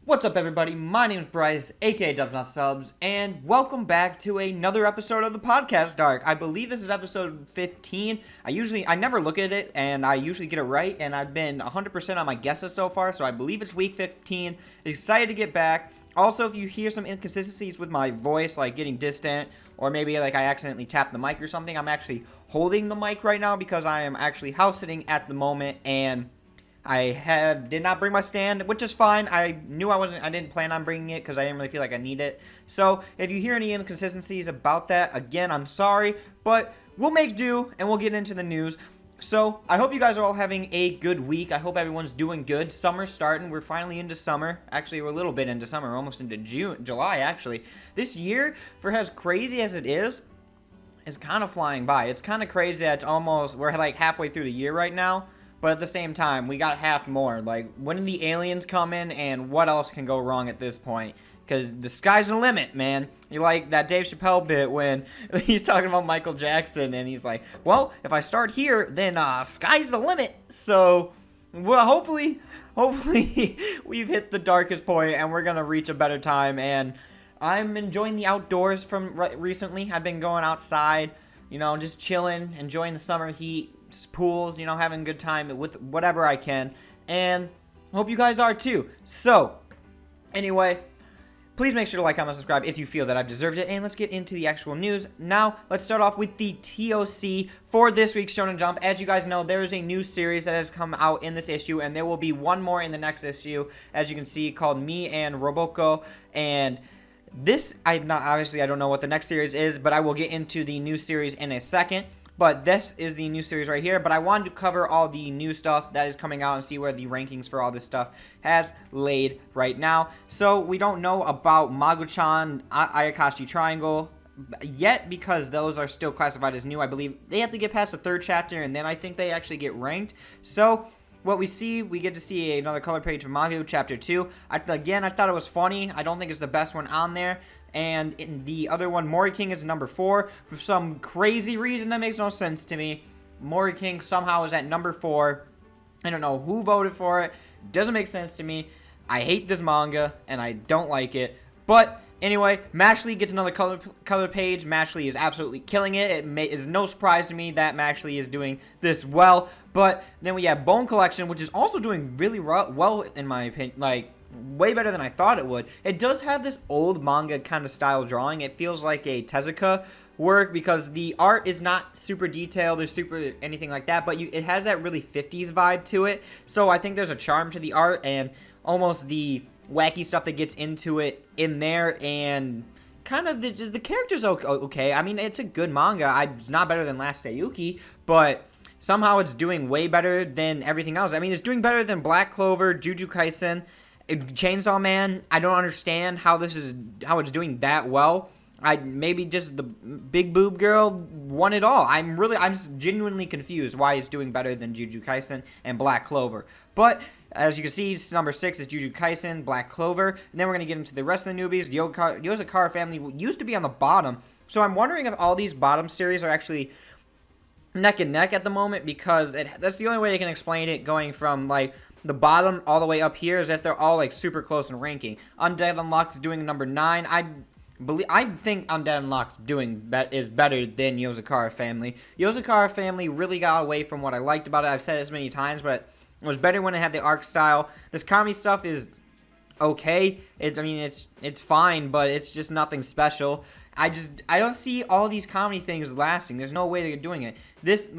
What's up, everybody? My name is Bryce, aka DubsNotSubs, and welcome back to another episode of the podcast Dark. I believe this is episode 15. I never look at it, and I usually get it right, and I've been 100% on my guesses so far, so I believe it's week 15. Excited to get back. Also, if you hear some inconsistencies with my voice, like getting distant, or maybe like I accidentally tapped the mic or something, I'm actually holding the mic right now because I am actually house sitting at the moment, and I did not bring my stand, which is fine. I didn't plan on bringing it because I didn't really feel like I need it. So if you hear any inconsistencies about that, again, I'm sorry, but we'll make do and we'll get into the news. So I hope you guys are all having a good week. I hope everyone's doing good. Summer's starting. We're finally into summer. Actually, we're a little bit into summer. We're almost into July, actually. This year, for as crazy as it is kind of flying by. It's kind of crazy that we're like halfway through the year right now. But at the same time, we got half more. Like, when did the aliens come in, and what else can go wrong at this point? Because the sky's the limit, man. You like that Dave Chappelle bit when he's talking about Michael Jackson, and he's like, well, if I start here, then sky's the limit. So, well, hopefully, we've hit the darkest point, and we're going to reach a better time. And I'm enjoying the outdoors from recently. I've been going outside, just chilling, enjoying the summer heat. Pools, having a good time with whatever I can, and hope you guys are too. So, anyway, please make sure to like, comment, subscribe if you feel that I've deserved it, and let's get into the actual news. Now, let's start off with the TOC for this week's Shonen Jump. As you guys know, there is a new series that has come out in this issue, and there will be one more in the next issue, as you can see, called Me and Roboko, and this, I don't know what the next series is, but I will get into the new series in a second. But this is the new series right here. But I wanted to cover all the new stuff that is coming out and see where the rankings for all this stuff has laid right now. So we don't know about Mago-chan, Ayakashi Triangle yet because those are still classified as new. I believe they have to get past the third chapter and then I think they actually get ranked. So what we get to see another color page from Manga Chapter 2. I thought it was funny. I don't think it's the best one on there. And in the other one, Mori King is number 4. For some crazy reason that makes no sense to me, Mori King somehow is at number 4. I don't know who voted for it. Doesn't make sense to me. I hate this manga, and I don't like it. But anyway, Mashley gets another color page. Mashley is absolutely killing it. It is no surprise to me that Mashley is doing this well. But then we have Bone Collection, which is also doing really well in my opinion. Like, way better than I thought it would. It does have this old manga kind of style drawing. It feels like a Tezuka work because the art is not super detailed or super anything like that, but it has that really 50s vibe to it. So I think there's a charm to the art and almost the wacky stuff that gets into it in there, and kind of the characters okay. I mean, it's a good manga. It's not better than Last Sayuki, but somehow it's doing way better than everything else. I mean, it's doing better than Black Clover, Jujutsu Kaisen, Chainsaw Man. I don't understand how it's doing that well. Maybe just the big boob girl won it all. I'm genuinely confused why it's doing better than Jujutsu Kaisen and Black Clover. But as you can see, number 6 is Jujutsu Kaisen, Black Clover, and then we're gonna get into the rest of the newbies. Yozakara Family used to be on the bottom, so I'm wondering if all these bottom series are actually neck and neck at the moment, because that's the only way I can explain it, going from like the bottom all the way up here, is that they're all like super close in ranking. Undead Unlocked is doing number 9. I think Undead Unlocked's is better than Yozakara Family. Yozakara Family really got away from what I liked about it. I've said it as many times, but it was better when it had the arc style. This comedy stuff is okay. It's fine, but it's just nothing special. I don't see all these comedy things lasting. There's no way they're doing it. This,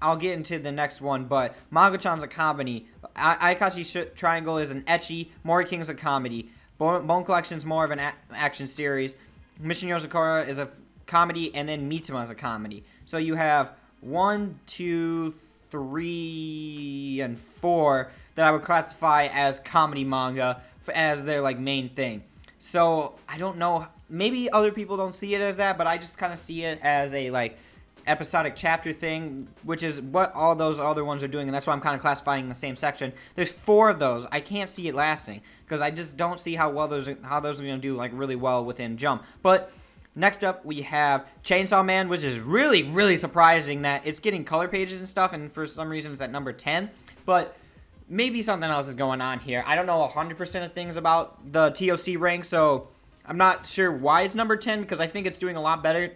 I'll get into the next one, but Mago-chan's a comedy. Ayakashi Triangle is an ecchi. Mori King is a comedy. Bone Collection's more of an action series. Mission Yozakara is a comedy, and then Mitsuma is a comedy. So you have 1, 2, 3, and 4 that I would classify as comedy manga as their main thing. So I don't know. Maybe other people don't see it as that, but I just kind of see it as a episodic chapter thing, which is what all those other ones are doing, and that's why I'm kind of classifying in the same section. There's 4 of those. I can't see it lasting because I just don't see how those are going to do really well within Jump. But next up we have Chainsaw Man, which is really, really surprising that it's getting color pages and stuff, and for some reason it's at number 10. But maybe something else is going on here. I don't know 100% of things about the TOC rank, so I'm not sure why it's number 10, because I think it's doing a lot better.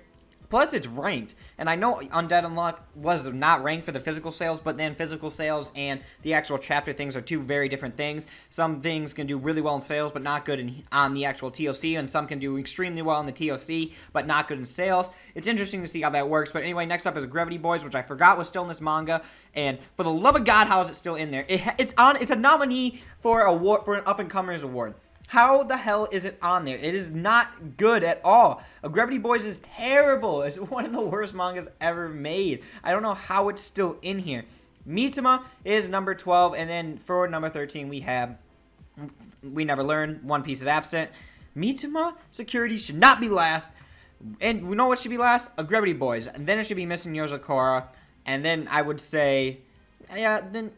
Plus, it's ranked, and I know Undead Unluck was not ranked for the physical sales, but then physical sales and the actual chapter things are two very different things. Some things can do really well in sales, but not good on the actual TOC, and some can do extremely well in the TOC, but not good in sales. It's interesting to see how that works, but anyway, next up is Gravity Boys, which I forgot was still in this manga, and for the love of God, how is it still in there? It's a nominee for an Up-and-Comers award. How the hell is it on there? It is not good at all. Gravity Boys is terrible. It's one of the worst mangas ever made. I don't know how it's still in here. Mitama is number 12, and then for number 13 we have We Never Learn, One Piece is absent. Mitama Security should not be last. And we know what should be last? Gravity Boys. And then it should be Missing Yozakura. And then I would say, yeah, then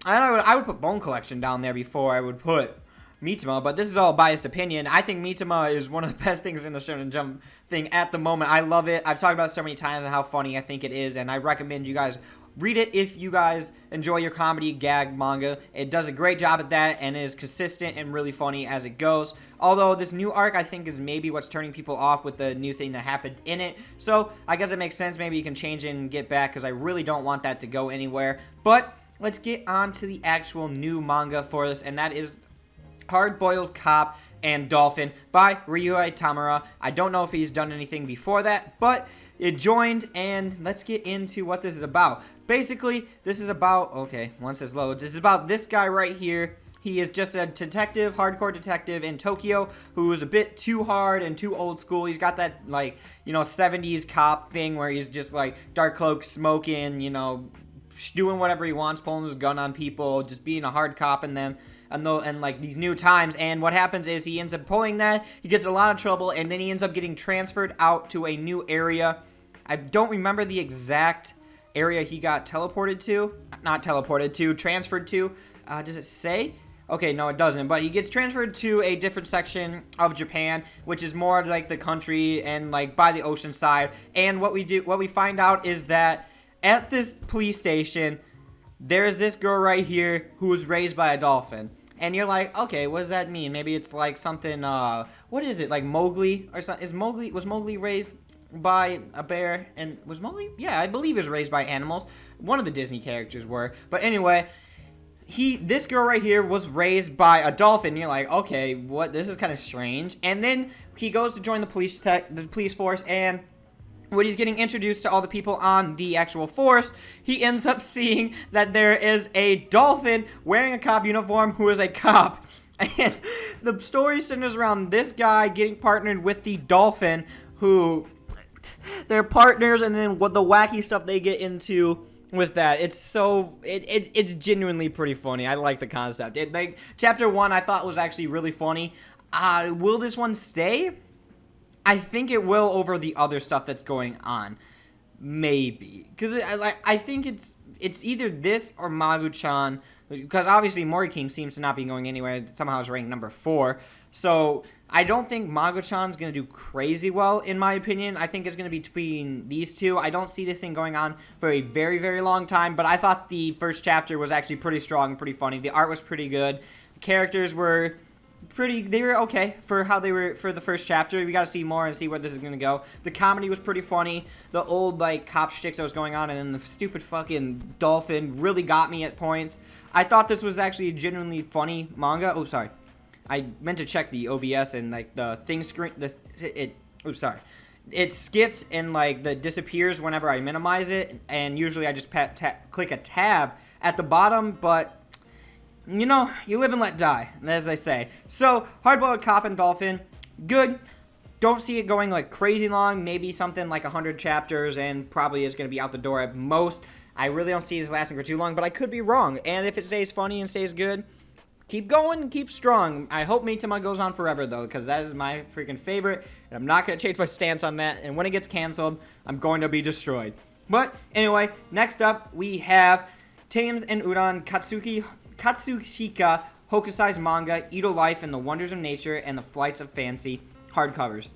I would put Bone Collection down there before I would put Mitama, but this is all biased opinion. I think Mitama is one of the best things in the Shonen Jump thing at the moment. I love it. I've talked about it so many times and how funny I think it is, and I recommend you guys read it if you guys enjoy your comedy gag manga. It does a great job at that and is consistent and really funny as it goes. Although this new arc I think is maybe what's turning people off with the new thing that happened in it. So I guess it makes sense. Maybe you can change it and get back, because I really don't want that to go anywhere. But let's get on to the actual new manga for this, and that is Hard-Boiled Cop and Dolphin by Ryuhei Tamura. I don't know if he's done anything before that, but it joined, and let's get into what this is about. Basically, this is about, okay, once this loads, this is about this guy right here. He is just a detective, hardcore detective in Tokyo who is a bit too hard and too old school. He's got that, like, 70s cop thing where he's just, like, dark cloak, smoking, doing whatever he wants, pulling his gun on people, just being a hard cop in them. And like these new times, and what happens is he ends up pulling that, he gets a lot of trouble, and then he ends up getting transferred out to a new area. I don't remember the exact area he got transferred to. Does it say? Okay, no, it doesn't, but he gets transferred to a different section of Japan, which is more like the country and like by the ocean side. And what we find out is that at this police station, there's this girl right here who was raised by a dolphin. And you're like, okay, what does that mean? Maybe it's like something, what is it? Like Mowgli or something? Was Mowgli raised by a bear? And was Mowgli? Yeah, I believe he was raised by animals. One of the Disney characters were. But anyway, this girl right here was raised by a dolphin. You're like, okay, what? This is kind of strange. And then he goes to join the police force, and when he's getting introduced to all the people on the actual force, he ends up seeing that there is a dolphin wearing a cop uniform who is a cop. And the story centers around this guy getting partnered with the dolphin, who they're partners, and then what the wacky stuff they get into with that. It's genuinely pretty funny. I like the concept. Chapter 1 I thought was actually really funny. Will this one stay? I think it will over the other stuff that's going on. Maybe. Because I think it's either this or Magu-chan. Because obviously Mori King seems to not be going anywhere. Somehow it's ranked number 4. So I don't think Magu-chan's going to do crazy well, in my opinion. I think it's going to be between these two. I don't see this thing going on for a very, very long time. But I thought the first chapter was actually pretty strong and pretty funny. The art was pretty good. The characters were they were okay for how they were for the first chapter. We got to see more and see where this is going to go. The comedy was pretty funny. The old, like, cop shticks that was going on, and then the stupid fucking dolphin really got me at points. I thought this was actually a genuinely funny manga. Oh, sorry. I meant to check the OBS, and, like, the thing screen, it skipped and, like, the disappears whenever I minimize it, and usually I just click a tab at the bottom, but you live and let die, as they say. So, Hard-Boiled Cop and Dolphin, good. Don't see it going like crazy long, maybe something like 100 chapters, and probably is going to be out the door at most. I really don't see this lasting for too long, but I could be wrong. And if it stays funny and stays good, keep going, keep strong. I hope Mitama goes on forever, though, because that is my freaking favorite, and I'm not going to change my stance on that. And when it gets canceled, I'm going to be destroyed. But anyway, next up, we have Tames and Udon Katsushika Hokusai's manga, Edo Life and the Wonders of Nature and the Flights of Fancy hardcovers.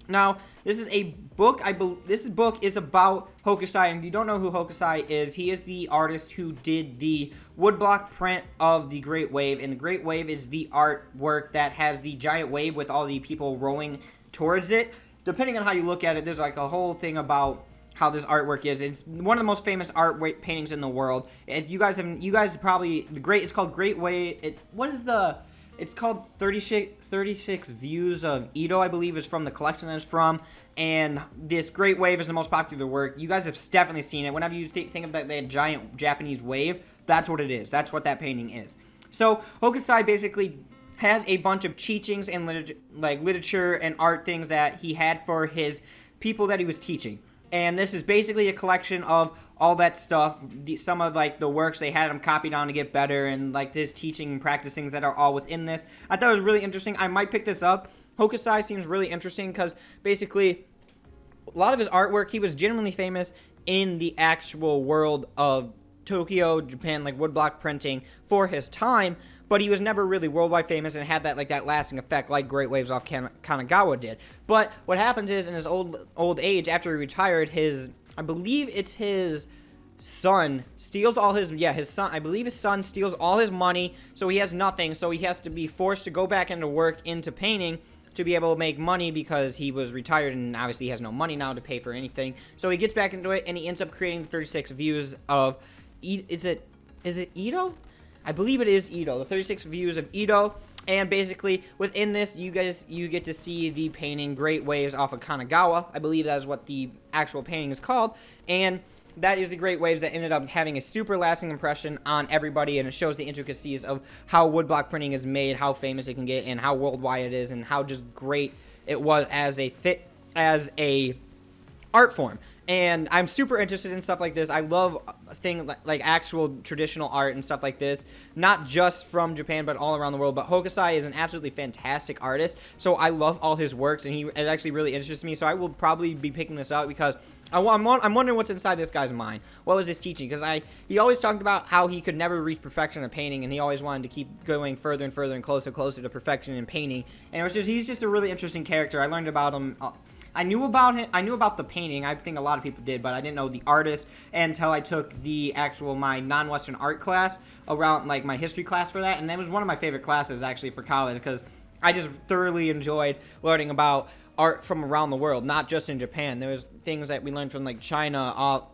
Now, this is a book. This book is about Hokusai, and if you don't know who Hokusai is, he is the artist who did the woodblock print of the Great Wave, and the Great Wave is the artwork that has the giant wave with all the people rowing towards it. Depending on how you look at it, there's like a whole thing about how this artwork is. It's one of the most famous art paintings in the world. If you guys probably it's called Great Wave. It's called 36 Views of Edo, I believe, is from the collection that it's from. And this Great Wave is the most popular work. You guys have definitely seen it. Whenever you think of that giant Japanese wave, that's what it is. That's what that painting is. So Hokusai basically has a bunch of teachings and literature and art things that he had for his people that he was teaching. And this is basically a collection of all that stuff, some of like the works they had him copied on to get better, and like his teaching and practice things that are all within this. I thought it was really interesting. I might pick this up. Hokusai seems really interesting because basically a lot of his artwork, he was genuinely famous in the actual world of Tokyo, Japan, like woodblock printing for his time, but he was never really worldwide famous and had that lasting effect like Great Waves off Kanagawa did. But what happens is in his old age, after he retired, I believe it's his son steals all his son steals all his money, so he has nothing, so he has to be forced to go back into work into painting to be able to make money because he was retired and obviously he has no money now to pay for anything. So he gets back into it and he ends up creating the 36 views of is it Edo? I believe it is Edo, the 36 views of Edo. And basically, within this, you get to see the painting Great Waves off of Kanagawa. I believe that is what the actual painting is called. And that is the Great Waves that ended up having a super lasting impression on everybody. And it shows the intricacies of how woodblock printing is made, how famous it can get, and how worldwide it is, and how just great it was as a art form. And I'm super interested in stuff like this. I love things like actual traditional art and stuff like this, not just from Japan, but all around the world. But Hokusai is an absolutely fantastic artist, so I love all his works, and it actually really interests me. So I will probably be picking this up because I'm wondering what's inside this guy's mind. What was his teaching? Because he always talked about how he could never reach perfection in painting, and he always wanted to keep going further and further and closer to perfection in painting. And he's just a really interesting character. I learned about him. I knew about him. I knew about the painting. I think a lot of people did, but I didn't know the artist until I took my non-Western art class around, like my history class for that, and that was one of my favorite classes actually for college because I just thoroughly enjoyed learning about art from around the world, not just in Japan. There was things that we learned from like China,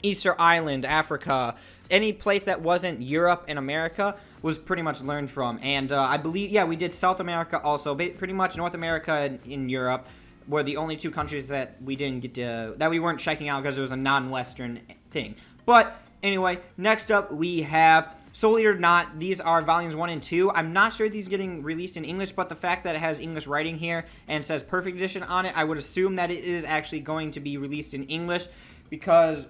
Easter Island, Africa, any place that wasn't Europe and America was pretty much learned from. And I believe, we did South America also, pretty much North America and in Europe were the only two countries that we weren't checking out because it was a non-Western thing. But anyway, next up we have Soul Eater Not. These are volumes 1 and 2. I'm not sure if these are getting released in English, but the fact that it has English writing here and says Perfect Edition on it, I would assume that it is actually going to be released in English because,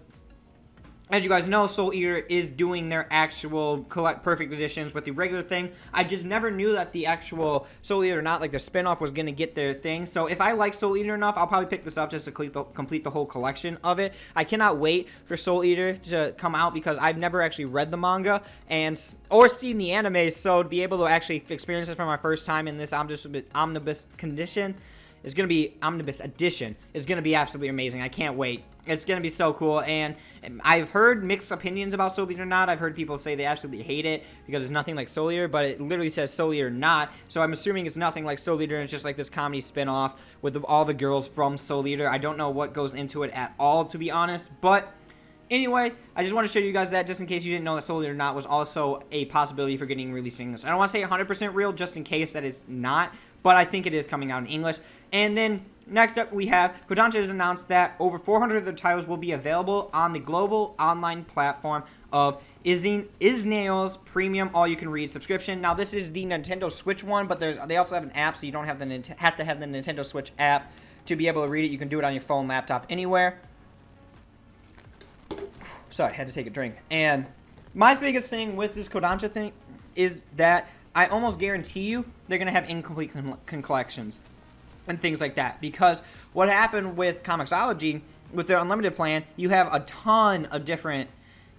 as you guys know, Soul Eater is doing their actual perfect editions with the regular thing. I just never knew that the actual Soul Eater Not, like the spinoff, was going to get their thing. So if I like Soul Eater enough, I'll probably pick this up just to complete the whole collection of it. I cannot wait for Soul Eater to come out because I've never actually read the manga or seen the anime, so to be able to actually experience this for my first time in this omnibus edition is going to be absolutely amazing. I can't wait. It's going to be so cool, and I've heard mixed opinions about Soul Eater Not. I've heard people say they absolutely hate it because it's nothing like Soul Eater, but it literally says Soul Eater Not, so I'm assuming it's nothing like Soul Eater, and it's just like this comedy spin-off with all the girls from Soul Eater. I don't know what goes into it at all, to be honest, but anyway, I just want to show you guys that just in case you didn't know that Soul Eater Not was also a possibility for getting released in English. I don't want to say 100% real just in case that it's not, but I think it is coming out in English. And then next up we have Kodansha has announced that over 400 of their titles will be available on the global online platform of Isneo's premium all-you-can-read subscription. Now this is the Nintendo Switch one, but they also have an app, so you don't have to have the Nintendo Switch app to be able to read it. You can do it on your phone, laptop, anywhere. Sorry, I had to take a drink. And my biggest thing with this Kodansha thing is that I almost guarantee you they're going to have incomplete collections and things like that. Because what happened with Comixology, with their unlimited plan, you have a ton of different,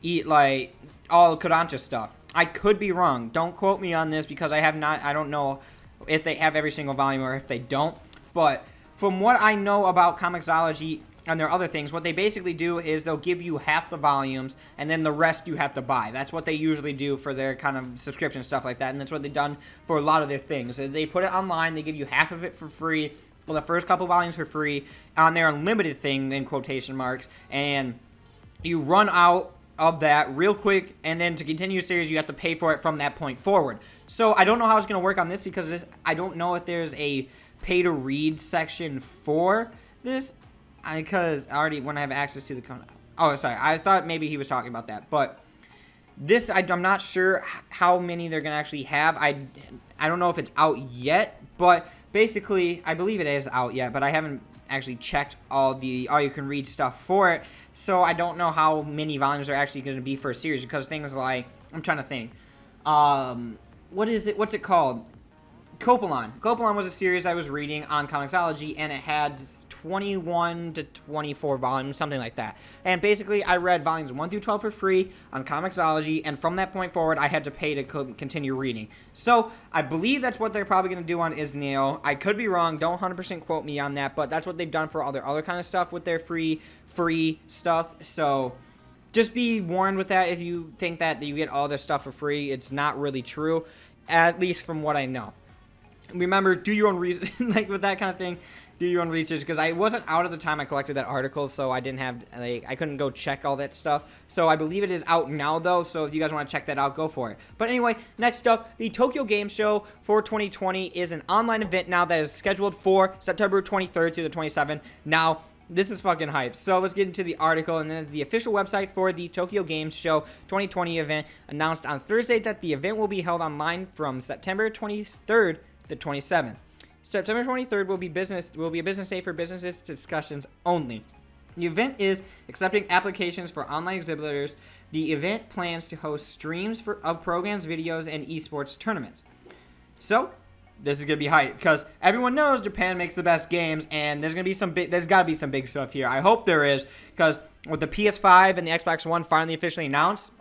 all Kodansha stuff. I could be wrong. Don't quote me on this because I don't know if they have every single volume or if they don't. But from what I know about Comixology and their other things, what they basically do is they'll give you half the volumes, and then the rest you have to buy. That's what they usually do for their kind of subscription stuff like that, and that's what they've done for a lot of their things. They put it online, they give you half of it for free, well, the first couple volumes for free, on their unlimited thing, in quotation marks, and you run out of that real quick, and then to continue the series, you have to pay for it from that point forward. So I don't know how it's going to work on this, because I don't know if there's a pay-to-read section for this, because I already, when I have access to the oh, sorry, I thought maybe he was talking about that, but this, I'm not sure how many they're going to actually have. I don't know if it's out yet, but basically, I believe it is out yet, but I haven't actually checked all you can read stuff for it, so I don't know how many volumes are actually going to be for a series, because things like, I'm trying to think, what's it called? Copalon was a series I was reading on Comixology, and it had 21 to 24 volumes, something like that. And basically, I read volumes 1 through 12 for free on Comixology, and from that point forward, I had to pay to continue reading. So, I believe that's what they're probably going to do on Isneo. I could be wrong, don't 100% quote me on that, but that's what they've done for all their other kind of stuff with their free stuff. So, just be warned with that. If you think that you get all this stuff for free, it's not really true, at least from what I know. Remember, do your own research, like with that kind of thing, do your own research, because I wasn't out at the time I collected that article, so I didn't have, I couldn't go check all that stuff. So I believe it is out now, though, so if you guys want to check that out, go for it. But anyway, next up, the Tokyo Game Show for 2020 is an online event now that is scheduled for September 23rd through the 27th. Now, this is fucking hype. So let's get into the article, and then the official website for the Tokyo Game Show 2020 event announced on Thursday that the event will be held online from September 23rd the 27th. September 23rd will be a business day for businesses discussions only. The event is accepting applications for online exhibitors. The event plans to host streams of programs, videos, and esports tournaments. So, this is gonna be hype, because everyone knows Japan makes the best games, and there's gotta be some big stuff here. I hope there is, because with the PS5 and the Xbox One finally officially announced,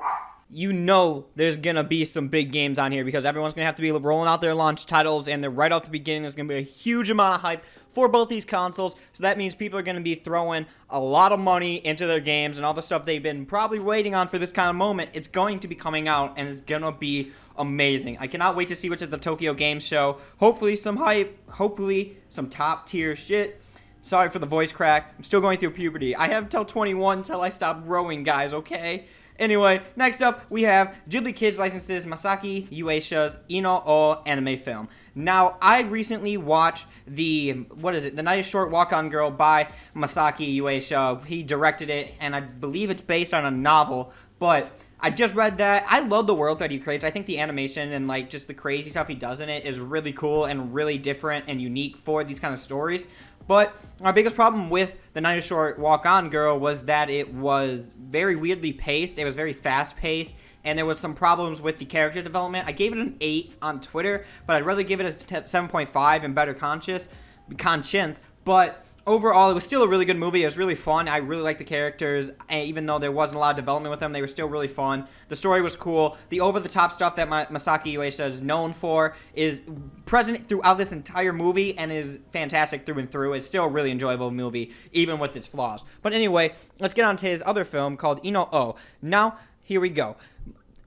you know there's going to be some big games on here, because everyone's going to have to be rolling out their launch titles, and they're right off the beginning. There's going to be a huge amount of hype for both these consoles, so that means people are going to be throwing a lot of money into their games, and all the stuff they've been probably waiting on for this kind of moment, it's going to be coming out, and it's going to be amazing. I cannot wait to see what's at the Tokyo Game Show. Hopefully some hype, hopefully some top tier shit. Sorry for the voice crack. I'm still going through puberty. I have till 21 until I stop growing, guys, okay? Anyway, next up, we have Ghibli Kids licenses Masaaki Yuasa's Ino-O anime film. Now, I recently watched The Night is Short, Walk-On Girl by Masaaki Yuasa. He directed it, and I believe it's based on a novel, but I just read that. I love the world that he creates. I think the animation and, like, just the crazy stuff he does in it is really cool and really different and unique for these kind of stories. But my biggest problem with The Night is Short, Walk On Girl was that it was very weirdly paced. It was very fast-paced, and there was some problems with the character development. I gave it an 8 on Twitter, but I'd rather give it a 7.5 in better conscience. But overall, it was still a really good movie. It was really fun. I really liked the characters. And even though there wasn't a lot of development with them, they were still really fun. The story was cool. The over-the-top stuff that Masaaki Yuasa is known for is present throughout this entire movie and is fantastic through and through. It's still a really enjoyable movie, even with its flaws. But anyway, let's get on to his other film called Ino-O. Now, here we go.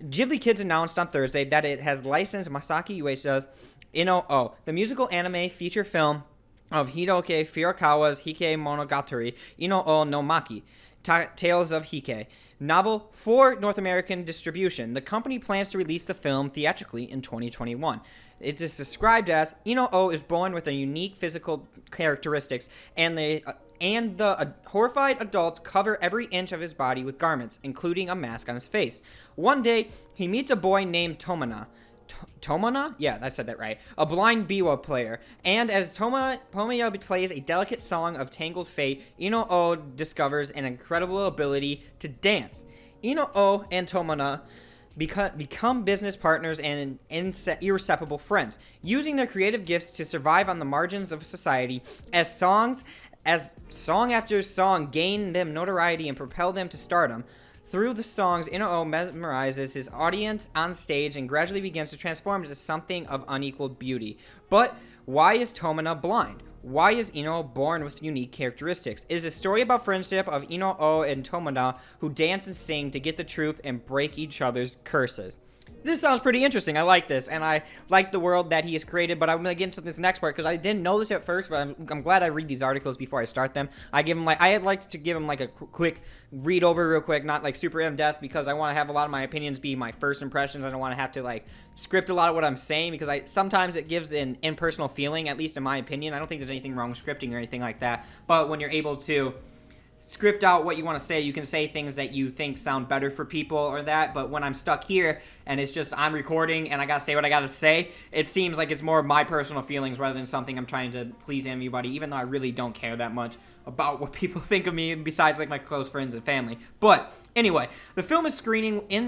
Ghibli Kids announced on Thursday that it has licensed Masaaki Yuasa's Ino-O, the musical anime feature film of Hiroki Furukawa's Hike Monogatari, Ino-O no Maki, Tales of Hike, novel for North American distribution. The company plans to release the film theatrically in 2021. It is described as Ino-O is born with a unique physical characteristics, and the horrified adults cover every inch of his body with garments, including a mask on his face. One day, he meets a boy named Tomona. Tomona? Yeah, I said that right. A blind biwa player. And as Tomoya plays a delicate song of tangled fate, Ino-O discovers an incredible ability to dance. Ino-O and Tomona become business partners and irrepressible friends, using their creative gifts to survive on the margins of society. As song after song gain them notoriety and propel them to stardom. Through the songs, Ino-O mesmerizes his audience on stage and gradually begins to transform into something of unequaled beauty. But why is Tomona blind? Why is Ino born with unique characteristics? It is a story about friendship of Ino O and Tomoda who dance and sing to get the truth and break each other's curses. This sounds pretty interesting. I like this, and I like the world that he has created, but I'm going to get into this next part because I didn't know this at first, but I'm glad I read these articles before I start them. I'd like to give him like a quick read over real quick, not like super in-depth, because I want to have a lot of my opinions be my first impressions. I don't want to have to like script a lot of what I'm saying because sometimes it gives an impersonal feeling, at least in my opinion. I don't think there's anything wrong with scripting or anything like that, but when you're able to script out what you want to say, you can say things that you think sound better for people or that, but when I'm stuck here and it's just I'm recording and I gotta say what I gotta say, it seems like it's more of my personal feelings rather than something I'm trying to please everybody, even though I really don't care that much about what people think of me besides like my close friends and family. But anyway, the film is screening in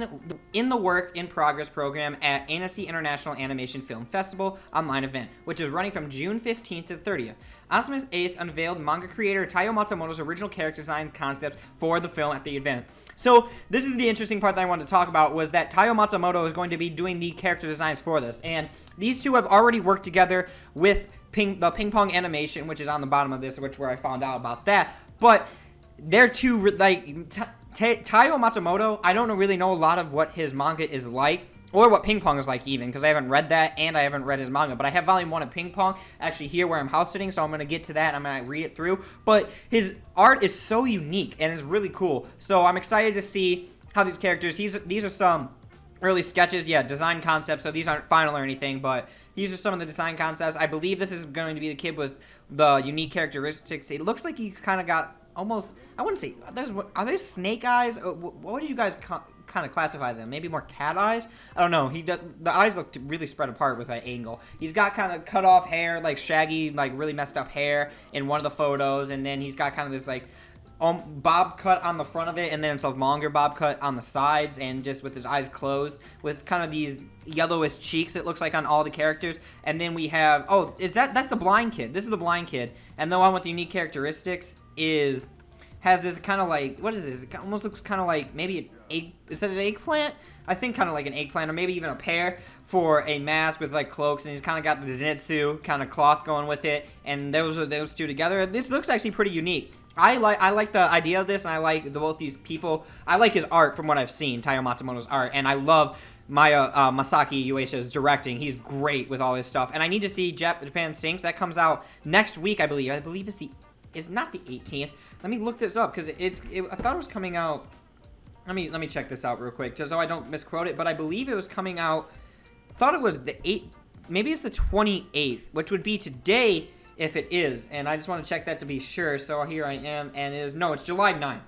the work in progress program at Annecy International Animation Film Festival online event, which is running from June 15th to 30th. Asamus Ace unveiled manga creator Taiyo Matsumoto's original character design concept for the film at the event. So this is the interesting part that I wanted to talk about, was that Taiyo Matsumoto is going to be doing the character designs for this, and these two have already worked together with the ping pong animation, which is on the bottom of this, where I found out about that. But they're two, like, Taiyo Matsumoto, I don't really know a lot of what his manga is like, or what ping pong is like even, because I haven't read that, and I haven't read his manga, but I have volume 1 of ping pong, actually here where I'm house sitting, so I'm going to get to that, and I'm going to read it through. But his art is so unique, and it's really cool, so I'm excited to see how these characters, these are some early sketches, design concepts, so these aren't final or anything, but these are some of the design concepts. I believe this is going to be the kid with the unique characteristics. It looks like he's kind of got almost, I wouldn't say, are they snake eyes? What did you guys kind of classify them? Maybe more cat eyes? I don't know. The eyes look really spread apart with that angle. He's got kind of cut off hair, like shaggy, like really messed up hair in one of the photos, and then he's got kind of this like bob cut on the front of it, and then it's a longer bob cut on the sides, and just with his eyes closed, with kind of these yellowish cheeks, it looks like, on all the characters. And then we have, that's the blind kid. This is the blind kid, and the one with the unique characteristics has this kind of like, what is this? It almost looks kind of like maybe an egg. Is that an eggplant? I think kind of like an eggplant, or maybe even a pear for a mask with like cloaks, and he's kind of got the zenitsu kind of cloth going with it, and those two together. This looks actually pretty unique. I like the idea of this, and I like both these people. I like his art from what I've seen, Taiyo Matsumoto's art, and I love Masaaki Yuasa's directing. He's great with all his stuff, and I need to see Japan Sinks. That comes out next week, I believe. I believe it's not the 18th. Let me look this up, because I thought it was coming out. Let me check this out real quick, just so I don't misquote it. But I believe it was coming out. I thought it was the 8th. Maybe it's the 28th, which would be today if it is. And I just want to check that to be sure. So here I am, and it's July 9th.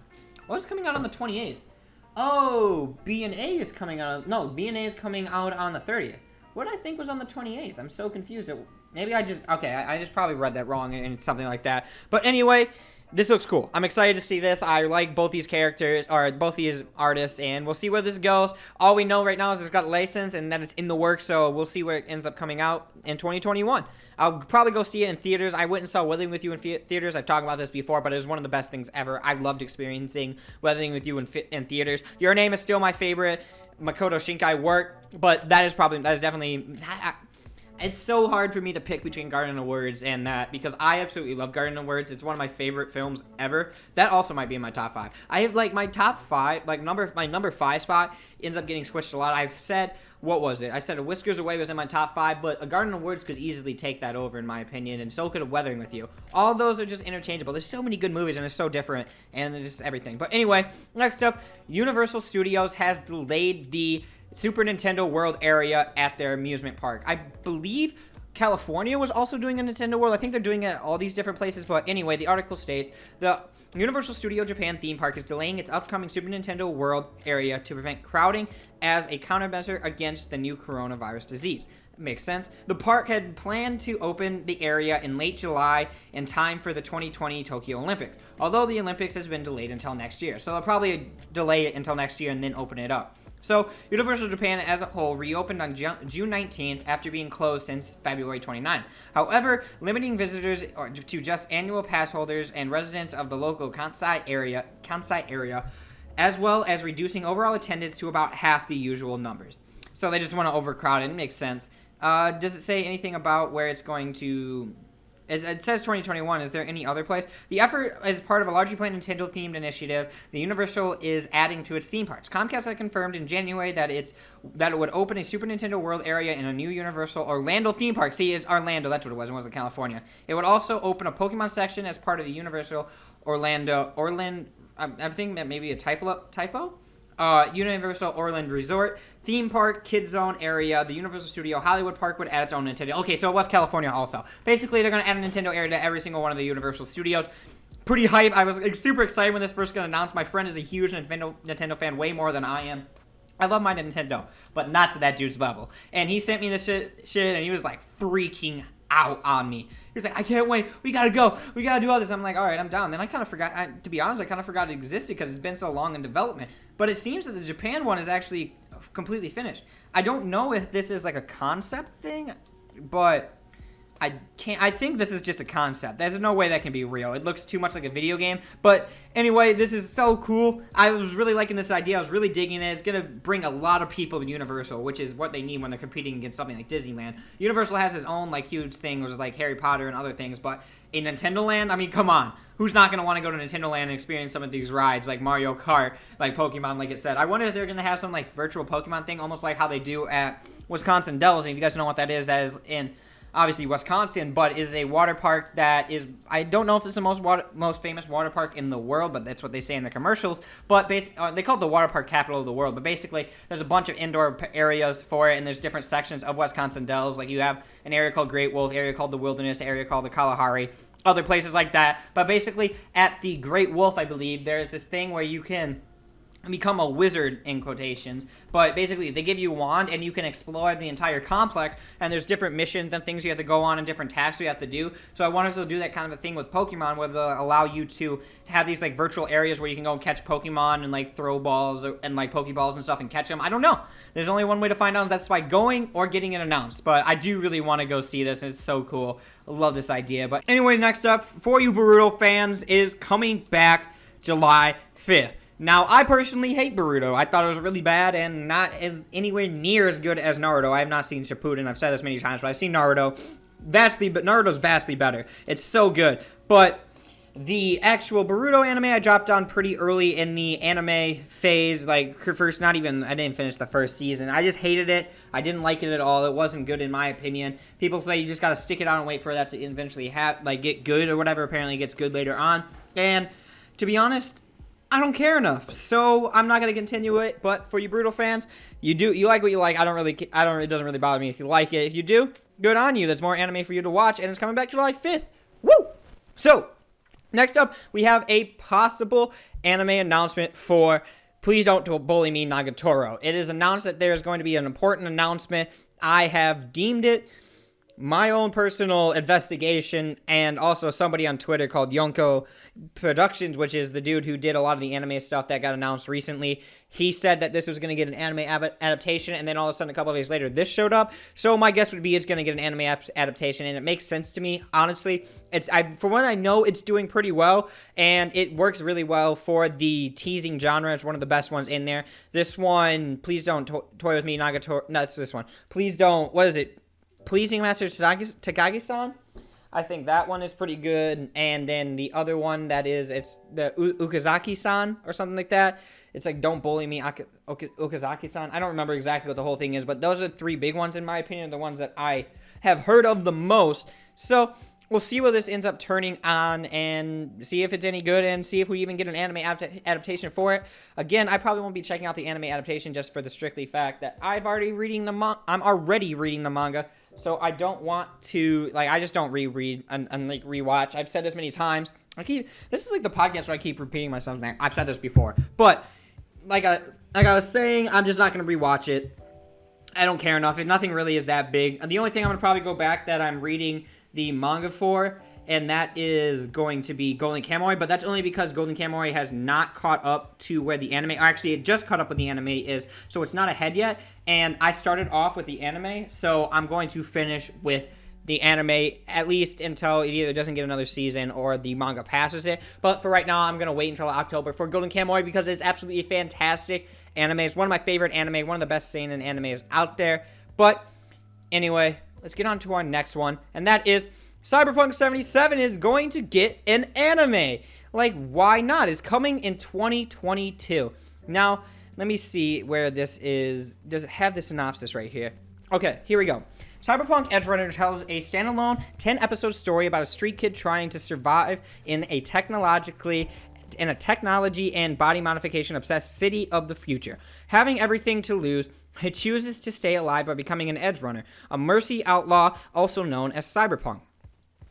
What's coming out on the 28th? Oh, B&A is coming out. No, B&A is coming out on the 30th. What I think was on the 28th. I'm so confused. Maybe I just probably read that wrong and something like that. But anyway, this looks cool. I'm excited to see this. I like both these characters, or both these artists, and we'll see where this goes. All we know right now is it's got a license and that it's in the works, so we'll see where it ends up coming out in 2021. I'll probably go see it in theaters. I went and saw Weathering with You in theaters. I've talked about this before, but it was one of the best things ever. I loved experiencing Weathering with You in theaters. Your Name is still my favorite Makoto Shinkai work, but that is definitely... It's so hard for me to pick between Garden of Words and that, because I absolutely love Garden of Words. It's one of my favorite films ever. That also might be in my top 5. I have like my top 5, like my number 5 spot ends up getting switched a lot. I've said, what was it? I said A Whiskers Away was in my top 5, but A Garden of Words could easily take that over in my opinion, and so could A Weathering with You. All those are just interchangeable. There's so many good movies, and they're so different, and they're just everything. But anyway, next up, Universal Studios has delayed the Super Nintendo World area at their amusement park. I believe California was also doing a Nintendo World. I think they're doing it at all these different places, but anyway, the article states the Universal Studio Japan theme park is delaying its upcoming Super Nintendo World area to prevent crowding as a countermeasure against the new coronavirus disease. Makes sense. The park had planned to open the area in late July in time for the 2020 Tokyo Olympics, although the Olympics has been delayed until next year. So they'll probably delay it until next year and then open it up. So, Universal Japan as a whole reopened on June 19th after being closed since February 29th. However, limiting visitors to just annual pass holders and residents of the local Kansai area, as well as reducing overall attendance to about half the usual numbers. So they just want to overcrowd it. It makes sense. Does it say anything about where it's going to It says 2021. Is there any other place? The effort is part of a largely planned Nintendo-themed initiative. The Universal is adding to its theme parks. Comcast had confirmed in January that it would open a Super Nintendo World area in a new Universal Orlando theme park. See, it's Orlando. That's what it was. It wasn't California. It would also open a Pokemon section as part of the Universal Orlando. I think that may be a typo. Universal Orlando Resort, theme park, kids zone area, the Universal Studio Hollywood Park would add its own Nintendo. Okay, so it was California also. Basically, they're going to add a Nintendo area to every single one of the Universal Studios. Pretty hype. I was super excited when this first got announced. My friend is a huge Nintendo fan, way more than I am. I love my Nintendo, but not to that dude's level. And he sent me this shit, and he was like freaking out on me. He was like, I can't wait. We gotta go. We gotta do all this. I'm like, all right, I'm down. Then I kind of forgot. To be honest, I kind of forgot it existed because it's been so long in development. But it seems that the Japan one is actually completely finished. I don't know if this is like a concept thing, but I think this is just a concept. There's no way that can be real. It looks too much like a video game. But anyway, this is so cool. I was really liking this idea. I was really digging it. It's going to bring a lot of people to Universal, which is what they need when they're competing against something like Disneyland. Universal has its own like huge thing with like Harry Potter and other things, but in Nintendo Land, I mean, come on. Who's not going to want to go to Nintendo Land and experience some of these rides like Mario Kart, like Pokemon, like it said? I wonder if they're going to have some like virtual Pokemon thing, almost like how they do at Wisconsin Dells. And if you guys know what that is in obviously Wisconsin, but is a water park that is, I don't know if it's the most famous water park in the world, but that's what they say in the commercials. But they call it the water park capital of the world. But basically, there's a bunch of indoor areas for it, and there's different sections of Wisconsin Dells. Like you have an area called Great Wolf, area called the Wilderness, area called the Kalahari, other places like that. But basically, at the Great Wolf, I believe, there's this thing where you can become a wizard in quotations, but basically they give you a wand and you can explore the entire complex, and there's different missions and things you have to go on and different tasks you have to do. So I wanted to do that kind of a thing with Pokemon where they'll allow you to have these like virtual areas where you can go and catch Pokemon and like throw balls and like Pokeballs and stuff and catch them. I don't know. There's only one way to find out, and that's by going or getting it announced. But I do really want to go see this, and it's so cool. I love this idea. But anyway, next up for you Boruto fans is coming back July 5th. Now, I personally hate Boruto. I thought it was really bad and not as anywhere near as good as Naruto. I have not seen Shippuden. I've said this many times, but I've seen Naruto. Naruto's vastly better. It's so good. But the actual Boruto anime, I dropped on pretty early in the anime phase. Like, first, I didn't finish the first season. I just hated it. I didn't like it at all. It wasn't good in my opinion. People say you just gotta stick it out and wait for that to eventually get good or whatever. Apparently it gets good later on. And to be honest, I don't care enough, so I'm not gonna continue it. But for you Boruto fans, you like what you like. It doesn't really bother me if you like it. If you do, good on you. There's more anime for you to watch, and it's coming back July 5th. Woo! So next up, we have a possible anime announcement for Please Don't Bully Me Nagatoro. It is announced that there is going to be an important announcement. I have deemed it my own personal investigation, and also somebody on Twitter called Yonko Productions, which is the dude who did a lot of the anime stuff that got announced recently. He said that this was going to get an anime adaptation, and then all of a sudden, a couple of days later, this showed up. So my guess would be it's going to get an anime adaptation, and it makes sense to me, honestly. For what I know, it's doing pretty well, and it works really well for the teasing genre. It's one of the best ones in there. This one, Please Don't Toy With Me Nagatoro. No, it's this one. Please Don't, what is it? Pleasing Master Takagi-san. I think that one is pretty good. And then the other one it's the Ukazaki-san or something like that. It's like Don't Bully Me Ukazaki-san. I don't remember exactly what the whole thing is, but those are the three big ones in my opinion, the ones that I have heard of the most. So we'll see what this ends up turning on and see if it's any good and see if we even get an anime adaptation for it. Again, I probably won't be checking out the anime adaptation just for the strictly fact that I'm already reading the manga. So I don't want to, I just don't reread and rewatch. I've said this many times. This is like the podcast where I keep repeating myself. I've said this before. But, like I was saying, I'm just not going to rewatch it. I don't care enough. Nothing really is that big. The only thing I'm going to probably go back that I'm reading the manga for, and that is going to be Golden Kamuy, but that's only because Golden Kamuy has not caught up to where the anime, actually it just caught up with the anime is, so it's not ahead yet, and I started off with the anime, so I'm going to finish with the anime at least until it either doesn't get another season or the manga passes it. But for right now, I'm going to wait until October for Golden Kamuy because it's absolutely fantastic anime. It's one of my favorite anime, one of the best seinen animes out there. But anyway, let's get on to our next one, and that is Cyberpunk 77 is going to get an anime. Like, why not? It's coming in 2022. Now, let me see where this is. Does it have the synopsis right here? Okay, here we go. Cyberpunk Edgerunner tells a standalone 10-episode story about a street kid trying to survive in a technology and body modification obsessed city of the future. Having everything to lose, he chooses to stay alive by becoming an edgerunner, a mercy outlaw also known as Cyberpunk.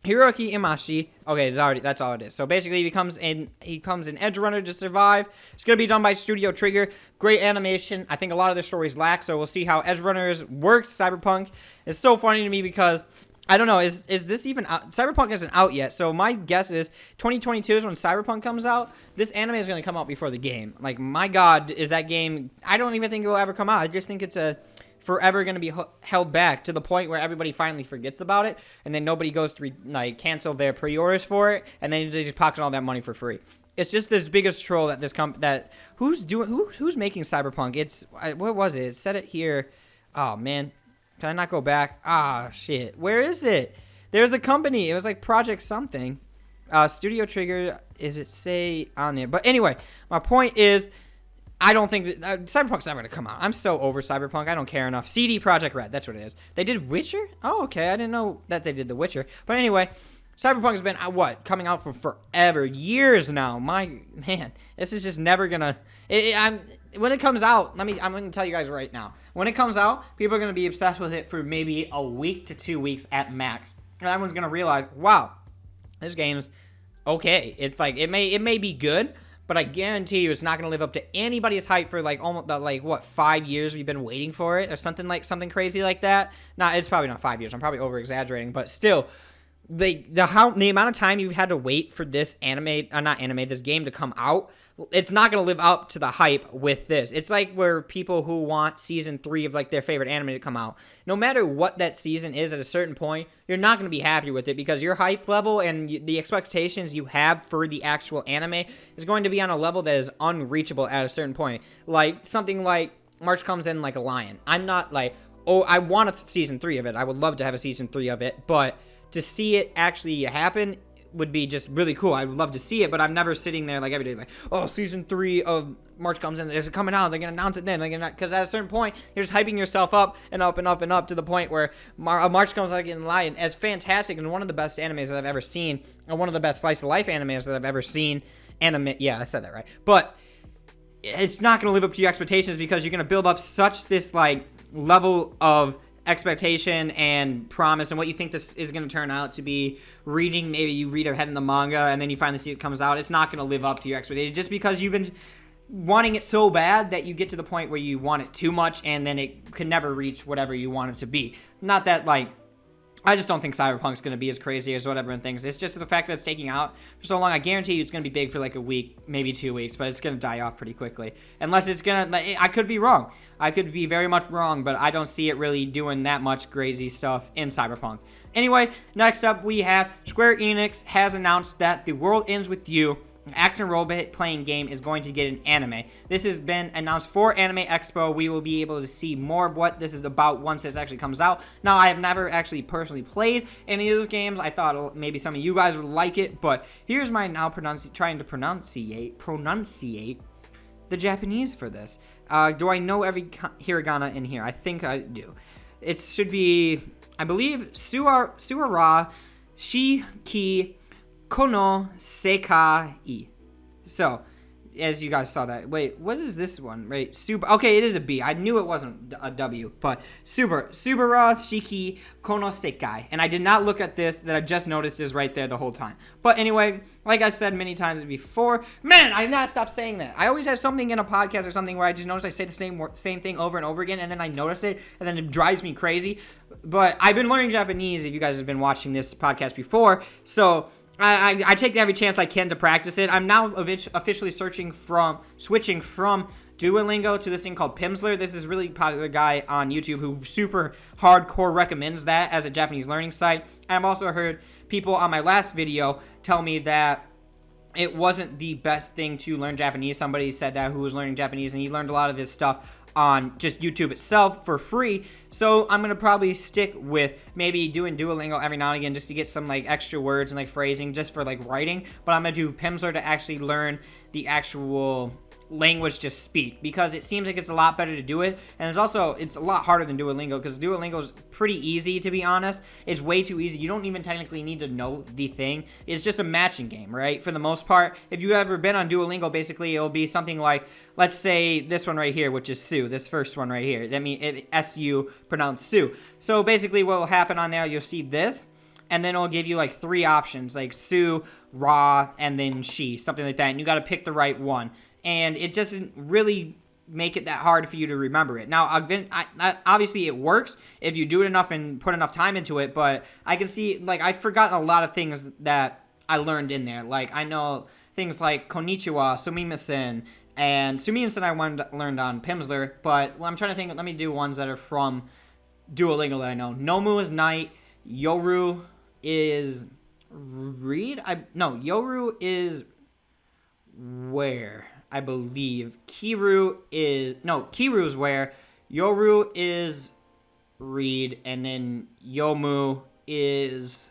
Hiroki Imashi, okay, that's all it is. So basically, he becomes an edgerunner to survive. It's going to be done by Studio Trigger. Great animation. I think a lot of their stories lack, so we'll see how edgerunners works. Cyberpunk is so funny to me because, I don't know, is this even out? Cyberpunk isn't out yet, so my guess is 2022 is when Cyberpunk comes out. This anime is going to come out before the game. Like, my God, is that game, I don't even think it will ever come out. I just think it's forever going to be held back to the point where everybody finally forgets about it, and then nobody goes to cancel their pre-orders for it, and then they just pocket all that money for free. It's just this biggest troll that who's making Cyberpunk? It's what was it? It said it here. Oh man, can I not go back? Ah shit, where is it? There's the company. It was like Project something. Studio Trigger. Is it say on there? But anyway, my point is, I don't think that Cyberpunk's never going to come out. I'm so over Cyberpunk. I don't care enough. CD Projekt Red, that's what it is. They did Witcher? Oh, okay. I didn't know that they did The Witcher. But anyway, Cyberpunk has been, coming out for forever. Years now. My, man, this is just never going to... When it comes out, I'm going to tell you guys right now. When it comes out, people are going to be obsessed with it for maybe a week to 2 weeks at max. And everyone's going to realize, wow, this game's okay. It's like, it may be good, but I guarantee you it's not going to live up to anybody's hype for almost 5 years we've been waiting for it or something crazy like that. Nah, it's probably not 5 years. I'm probably over exaggerating, but still, the amount of time you've had to wait for this this game to come out, it's not going to live up to the hype with this. It's like where people who want season 3 of their favorite anime to come out, no matter what that season is at a certain point, you're not going to be happy with it because your hype level and the expectations you have for the actual anime is going to be on a level that is unreachable at a certain point. Like something like March comes in like a lion. I'm not like, oh, I want a season 3 of it. I would love to have a season 3 of it, but to see it actually happen would be just really cool. I would love to see it, but I'm never sitting there every day oh, season 3 of March comes in. Is it coming out? They're going to announce it then. Because at a certain point, you're just hyping yourself up and up and up and up to the point where March comes out in line. It's fantastic and one of the best animes that I've ever seen, and one of the best slice of life animes that I've ever seen. Yeah, I said that right. But it's not going to live up to your expectations because you're going to build up such this level of expectation and promise and what you think this is going to turn out to be. Maybe you read ahead in the manga and then you finally see it comes out. It's not going to live up to your expectations just because you've been wanting it so bad that you get to the point where you want it too much and then it can never reach whatever you want it to be. Not that I just don't think Cyberpunk's going to be as crazy as what everyone thinks. It's just the fact that it's taking out for so long. I guarantee you it's going to be big for a week, maybe 2 weeks, but it's going to die off pretty quickly. Unless it's going to... I could be wrong. I could be very much wrong, but I don't see it really doing that much crazy stuff in Cyberpunk. Anyway, next up we have Square Enix has announced that The World Ends With You, an action role-playing game, is going to get an anime. This has been announced for Anime Expo. We will be able to see more of what this is about once this actually comes out. Now, I have never actually personally played any of those games. I thought maybe some of you guys would like it, but here's my now trying to pronunciate the Japanese for this. Do I know every hiragana in here? I think I do. It should be, I believe, Suara Shiki Kono Sekai. So, as you guys saw that. Wait, what is this one? Right, okay, it is a B. I knew it wasn't a W, but Subara Shiki Kono Sekai. And I did not look at this, that I just noticed is right there the whole time. But anyway, like I said many times before, man, I not stop saying that. I always have something in a podcast or something where I just notice I say the same thing over and over again, and then I notice it, and then it drives me crazy. But I've been learning Japanese, if you guys have been watching this podcast before, so I take every chance I can to practice it. I'm now officially switching from Duolingo to this thing called Pimsleur. This is a really popular guy on YouTube who super hardcore recommends that as a Japanese learning site. And I've also heard people on my last video tell me that it wasn't the best thing to learn Japanese. Somebody said that who was learning Japanese, and he learned a lot of his stuff on just YouTube itself for free. So I'm going to probably stick with maybe doing Duolingo every now and again just to get some like extra words and like phrasing just for like writing. But I'm going to do Pimsleur to actually learn the actual language to speak, because it seems like it's a lot better to do it, and it's a lot harder than Duolingo, because Duolingo is pretty easy, to be honest. It's way too easy. You don't even technically need to know the thing. It's just a matching game, right? For the most part, if you've ever been on Duolingo, basically it'll be something like, let's say this one right here, which is Sue, this first one right here, that means S-U pronounced Sue. So basically what will happen on there, you'll see this, and then it'll give you like 3 options, like Sue, Ra, and then she, something like that, and you got to pick the right one. And it doesn't really make it that hard for you to remember it. Now, obviously, it works if you do it enough and put enough time into it, but I can see, like, I've forgotten a lot of things that I learned in there. Like, I know things like Konnichiwa, Sumimasen, and Sumimasen I learned on Pimsleur, but I'm trying to think, let me do ones that are from Duolingo that I know. Nomu is night, Yoru is read? Yoru is where? I believe Kiru is where, Yoru is read, and then Yomu is,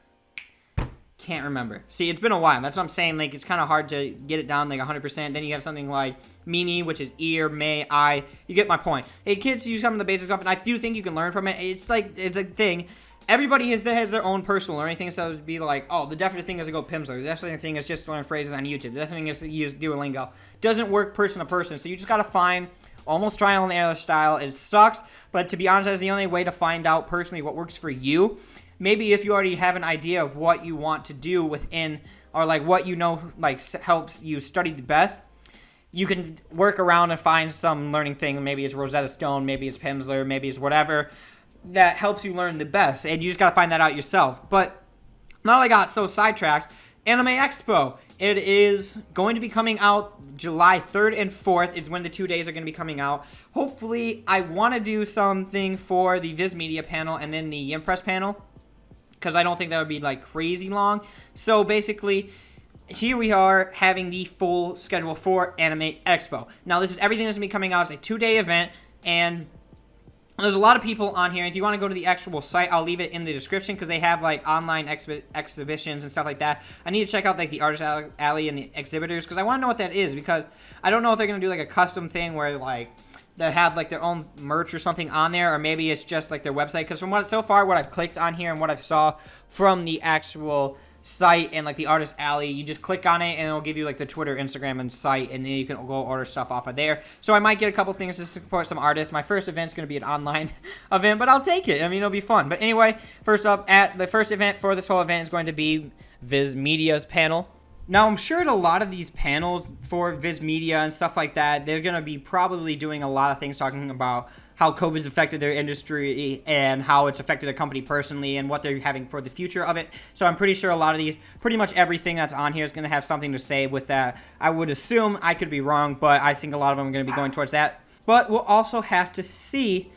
can't remember. See, it's been a while. That's what I'm saying. Like, it's kind of hard to get it down like 100%. Then you have something like Mimi, which is ear, may, eye. You get my point. Hey, kids, use some of the basic stuff, and I do think you can learn from it. It's a thing. Everybody has their own personal learning thing, so it would be like, oh, the definite thing is to go Pimsleur. The definite thing is just to learn phrases on YouTube. The definite thing is to use Duolingo. Doesn't work person to person, so you just got to find almost trial and error style. It sucks, but to be honest, that's the only way to find out personally what works for you. Maybe if you already have an idea of what you want to do within, or like what you know like helps you study the best, you can work around and find some learning thing. Maybe it's Rosetta Stone, maybe it's Pimsleur, maybe it's whatever that helps you learn the best, and you just got to find that out yourself. But now I got so sidetracked. Anime Expo, it is going to be coming out July 3rd and 4th. It's when the 2 days are going to be coming out. Hopefully, I want to do something for the Viz Media panel and then the Impress panel, because I don't think that would be like crazy long. So basically, here we are having the full schedule for Anime Expo. Now, this is everything that's going to be coming out. It's a 2-day event, and there's a lot of people on here. If you want to go to the actual site, I'll leave it in the description, because they have like online exhibitions and stuff like that. I need to check out like the Artist Alley and the exhibitors, because I want to know what that is, because I don't know if they're going to do like a custom thing where like they have like their own merch or something on there, or maybe it's just like their website. Because from what I've clicked on here and what I saw from the actual site and like the Artist Alley, you just click on it and it'll give you like the Twitter, Instagram, and site, and then you can go order stuff off of there. So I might get a couple things to support some artists. My first event's going to be an online event, but I'll take it. I mean, it'll be fun. But anyway, first up, at the first event for this whole event is going to be Viz Media's panel. Now, I'm sure at a lot of these panels for Viz Media and stuff like that, they're going to be probably doing a lot of things talking about how COVID's affected their industry and how it's affected their company personally and what they're having for the future of it. So I'm pretty sure a lot of these, pretty much everything that's on here is going to have something to say with that. I would assume, I could be wrong, but I think a lot of them are going to be going towards that. But we'll also have to see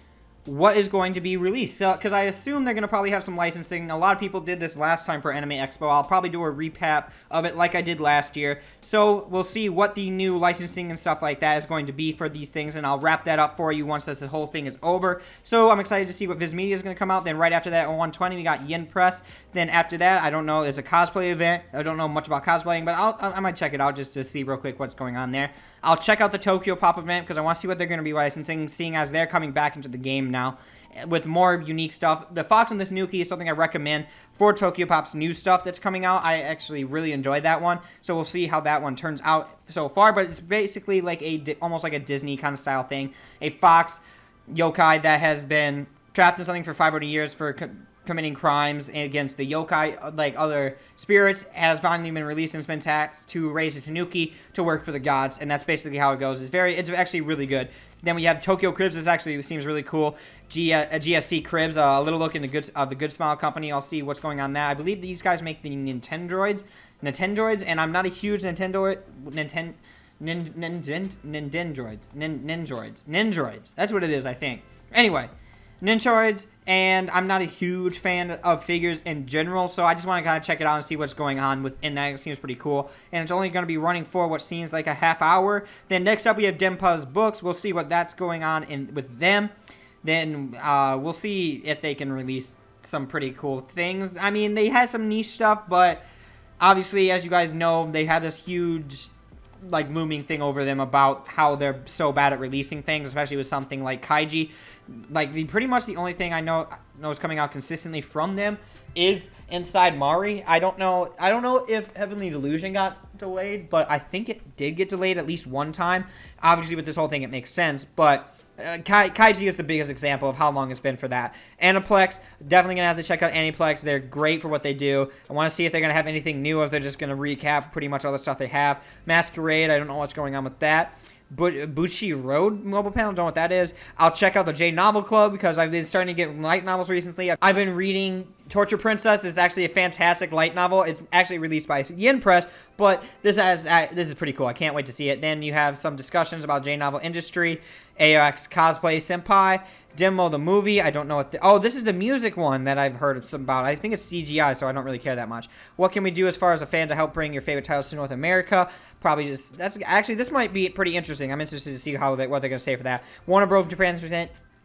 what is going to be released, because I assume they're going to probably have some licensing. A lot of people did this last time for Anime Expo. I'll probably do a recap of it like I did last year. So we'll see what the new licensing and stuff like that is going to be for these things, and I'll wrap that up for you once this whole thing is over. So I'm excited to see what Viz Media is going to come out. Then right after that, on 120, we got Yin Press. Then after that, I don't know, it's a cosplay event. I don't know much about cosplaying, but I might check it out just to see real quick what's going on there. I'll check out the Tokyo Pop event, because I want to see what they're going to be licensing, seeing as they're coming back into the game now with more unique stuff. The Fox and the Tanuki is something I recommend for Tokyo Pop's new stuff that's coming out. I actually really enjoyed that one, so we'll see how that one turns out so far. But it's basically like almost like a Disney kind of style thing. A fox yokai that has been trapped in something for 500 years for committing crimes against the yokai, like other spirits, has finally been released and has been tasked to raise a tanuki to work for the gods, and that's basically how it goes. It's actually really good. Then we have Tokyo Cribs. This actually seems really cool. GSC Cribs, a little look into the Good Smile Company. I'll see what's going on there. I believe these guys make the Nintendroids, and I'm not a huge Nindroids. That's what it is, I think. Anyway, Nintroids, and I'm not a huge fan of figures in general, so I just want to kind of check it out and see what's going on within that. It seems pretty cool, and it's only going to be running for what seems like a half hour. Then next up we have Denpa's books. We'll see what that's going on with them. Then we'll see if they can release some pretty cool things. I mean, they had some niche stuff, but obviously, as you guys know, they had this huge like looming thing over them about how they're so bad at releasing things, especially with something like Kaiji. Like pretty much the only thing I know is coming out consistently from them is Inside Mari. I don't know if Heavenly Delusion got delayed, but I think it did get delayed at least one time. Obviously with this whole thing it makes sense, but Kaiji is the biggest example of how long it's been for that. Aniplex, definitely going to have to check out Aniplex. They're great for what they do. I want to see if they're going to have anything new, if they're just going to recap pretty much all the stuff they have. Masquerade, I don't know what's going on with that. But Bushi Road mobile panel, don't know what that is. I'll check out the J Novel Club because I've been starting to get light novels recently. I've been reading Torture Princess. It's actually a fantastic light novel. It's actually released by Yin Press, but this is pretty cool. I can't wait to see it. Then you have some discussions about J Novel industry, AX Cosplay Senpai, Demo the movie. I don't know what this is the music one that I've heard about. I think it's CGI, so I don't really care that much. What can we do as far as a fan to help bring your favorite titles to North America? Probably just this might be pretty interesting. I'm interested to see what they're going to say for that. Warner Bros. Japan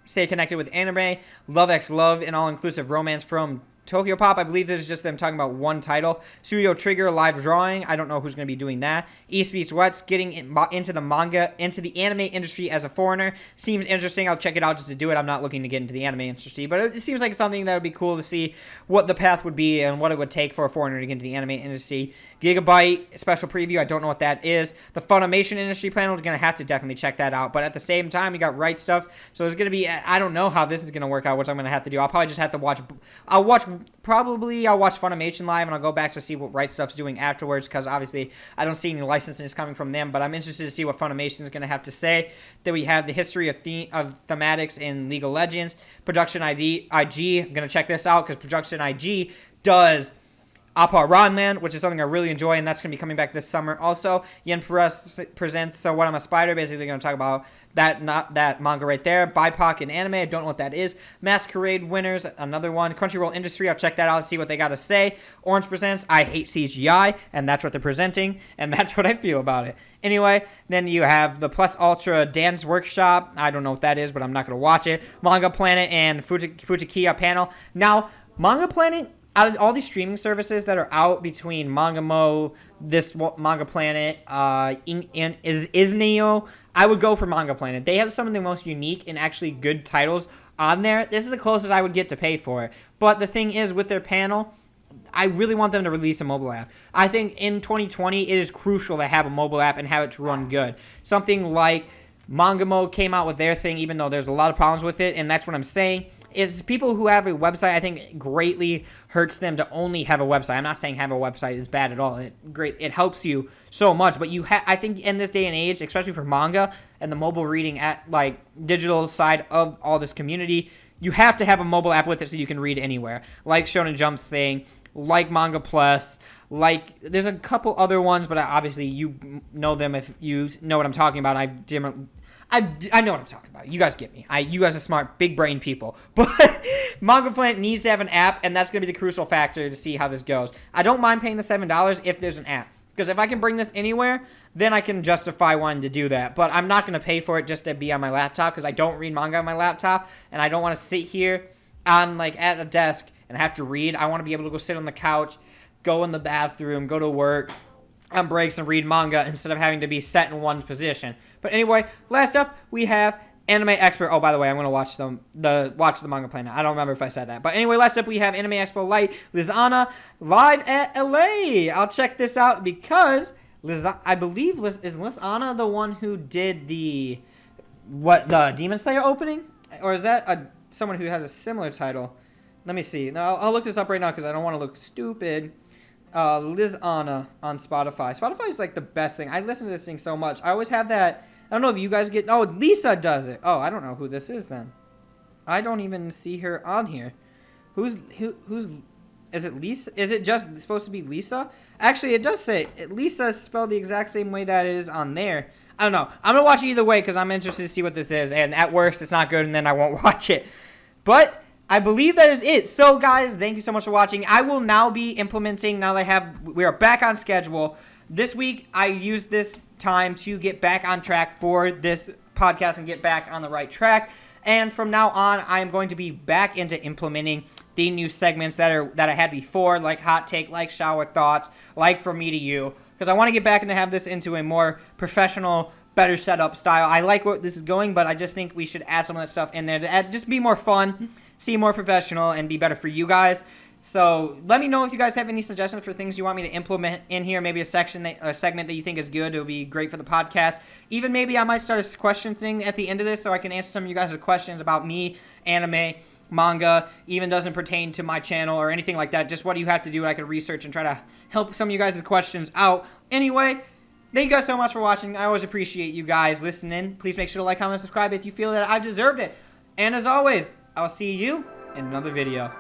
stay connected with anime, Love X Love, an all-inclusive romance from Tokyo Pop. I believe this is just them talking about one title. Studio Trigger live drawing. I don't know who's going to be doing that. East Beats Wets getting into the manga, into the anime industry as a foreigner. Seems interesting. I'll check it out just to do it. I'm not looking to get into the anime industry, but it seems like something that would be cool to see what the path would be and what it would take for a foreigner to get into the anime industry. Gigabyte special preview. I don't know what that is. The Funimation industry panel is going to have to definitely check that out, but at the same time, you got Right Stuff, so there's going to be, I don't know how this is going to work out, which I'm going to have to do. I'll probably just have to watch, I'll watch Funimation live, and I'll go back to see what Right Stuff's doing afterwards, because obviously I don't see any licensing coming from them, but I'm interested to see what Funimation is going to have to say. Then we have the history of thematics in League of Legends. Production IG, I'm going to check this out, because Production IG does Appa Ranman, which is something I really enjoy, and that's going to be coming back this summer. Also, Yen Press presents So What I'm a Spider, basically going to talk about that manga right there. BIPOC in anime, I don't know what that is. Masquerade Winners, another one. Crunchyroll Industry, I'll check that out and see what they got to say. Orange presents I Hate CGI, and that's what they're presenting, and that's what I feel about it. Anyway, then you have the Plus Ultra Dance Workshop. I don't know what that is, but I'm not going to watch it. Manga Planet and Futakiya panel. Now, Manga Planet, out of all these streaming services that are out between Mangamo, this Manga Planet, Isneo, I would go for Manga Planet. They have some of the most unique and actually good titles on there. This is the closest I would get to pay for it. But the thing is, with their panel, I really want them to release a mobile app. I think in 2020, it is crucial to have a mobile app and have it to run good. Something like Mangamo came out with their thing, even though there's a lot of problems with it, and that's what I'm saying. Is people who have a website, I think, greatly hurts them to only have a website. I'm not saying have a website is bad at all. It helps you so much, but I think in this day and age, especially for manga and the mobile reading digital side of all this community, you have to have a mobile app with it so you can read anywhere. Like Shonen Jump thing, like Manga Plus, like there's a couple other ones, but obviously you know them if you know what I'm talking about. I know what I'm talking about. You guys get me. You guys are smart, big brain people. But Manga Planet needs to have an app, and that's going to be the crucial factor to see how this goes. I don't mind paying the $7 if there's an app. Because if I can bring this anywhere, then I can justify wanting to do that. But I'm not going to pay for it just to be on my laptop, because I don't read manga on my laptop, and I don't want to sit here at a desk and have to read. I want to be able to go sit on the couch, go in the bathroom, go to work on breaks and read manga instead of having to be set in one position. But anyway, last up we have Anime Expo. Oh, by the way, I'm going to watch the Manga Planet. I don't remember if I said that. But anyway, last up we have Anime Expo Light Lizana live at LA. I'll check this out because I believe is Lizana the one who did the Demon Slayer opening? Or is that someone who has a similar title? Let me see. No, I'll look this up right now because I don't want to look stupid. Liz Anna on Spotify. Spotify is like the best thing. I listen to this thing so much. I always have that. I don't know if you guys get. Oh, Lisa does it. Oh, I don't know who this is then. I don't even see her on here. Who's? Is it Lisa? Is it just supposed to be Lisa? Actually, it does say Lisa is spelled the exact same way that it is on there. I don't know. I'm gonna watch it either way because I'm interested to see what this is. And at worst, it's not good, and then I won't watch it. But I believe that is it. So, guys, thank you so much for watching. I will now be implementing, now that we are back on schedule. This week, I used this time to get back on track for this podcast and get back on the right track. And from now on, I am going to be back into implementing the new segments that I had before, like Hot Take, like Shower Thoughts, like From Me to You, because I want to get back and have this into a more professional, better setup style. I like where this is going, but I just think we should add some of that stuff in there to just be more fun, seem more professional, and be better for you guys. So let me know if you guys have any suggestions for things you want me to implement in here. Maybe a segment that you think is good. It would be great for the podcast. Even maybe I might start a question thing at the end of this so I can answer some of you guys' questions about me, anime, manga, even doesn't pertain to my channel or anything like that. Just what do you have to do? I could research and try to help some of you guys' questions out. Anyway, thank you guys so much for watching. I always appreciate you guys listening. Please make sure to like, comment, subscribe if you feel that I've deserved it. And as always, I'll see you in another video.